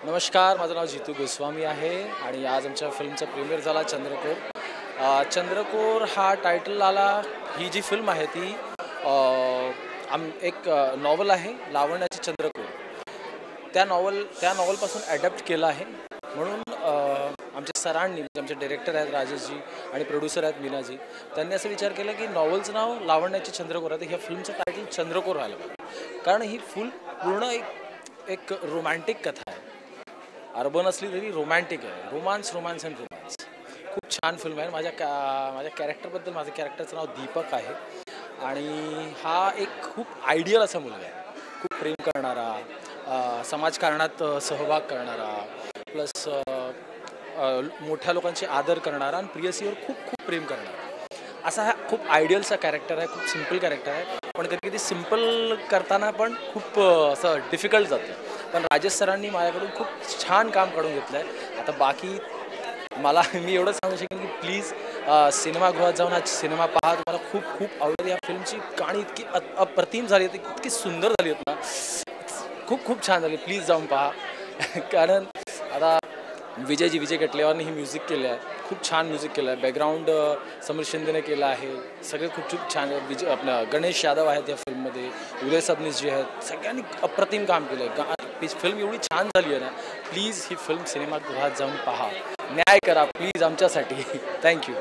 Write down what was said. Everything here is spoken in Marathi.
नमस्कार, माझं नाव जितू गोस्वामी आहे आणि आज आमच्या फिल्मचा प्रीमियर झाला चंद्रकोर. चंद्रकोर हा टायटल आला. ही जी फिल्म आहे ती एक नॉवल आहे लावण्याची चंद्रकोर. त्या नॉवलपासून ॲडॅप्ट केलं आहे. म्हणून आमच्या सरांनी म्हणजे आमचे डायरेक्टर आहेत राजेशजी आणि प्रोड्युसर आहेत मीनाजी, त्यांनी असं विचार केला की नॉवलचं नाव लावण्याची चंद्रकोर आहे, तर ह्या फिल्मचं टायटल चंद्रकोर व्हायला पाहिजे. कारण ही पूर्ण एक रोमॅन्टिक कथा आहे. अर्बन असली तरी रोमॅन्टिक आहे. Romance and romance. खूप छान फिल्म आहे. माझ्या कॅरेक्टरबद्दल, माझं कॅरेक्टरचं नाव दीपक आहे आणि हा एक खूप आयडियल असा मुलगा आहे. खूप प्रेम करणारा, समाजकारणात सहभाग करणारा, प्लस मोठ्या लोकांची आदर करणारा आणि प्रियसीवर खूप प्रेम करणारा, असा हा खूप आयडियलचा कॅरेक्टर आहे. खूप सिम्पल कॅरेक्टर आहे, पण कधी सिम्पल करताना पण खूप असं डिफिकल्ट जातं. पण राजेश सरांनी माझ्याकडून खूप छान काम काढून घेतलं आहे. आता बाकी मी एवढं सांगू शकेन की प्लीज सिनेमागृहात जाऊन हा सिनेमा पहा. तुम्हाला खूप आवडेल. या फिल्मची गाणी इतकी अप्रतिम झाली आहेत, इतकी सुंदर झाली आहेत ना, खूप छान झाली. प्लीज जाऊन पहा. कारण आता विजय कटलेवारने ही म्युझिक केलं आहे. खूप छान म्युझिक केलं आहे. बॅकग्राऊंड समीर शिंदेने केलं आहे. सगळे खूप छान. आपलं गणेश यादव आहेत या फिल्ममध्ये, उदय सबनीस जे आहेत, सगळ्यांनी अप्रतिम काम केलं आहे. फिल्म एवढी छान झाली आहे ना, प्लीज ही फिल्म सिनेमागृहात जाऊन पहा. न्याय करा प्लीज आमच्यासाठी. थँक्यू.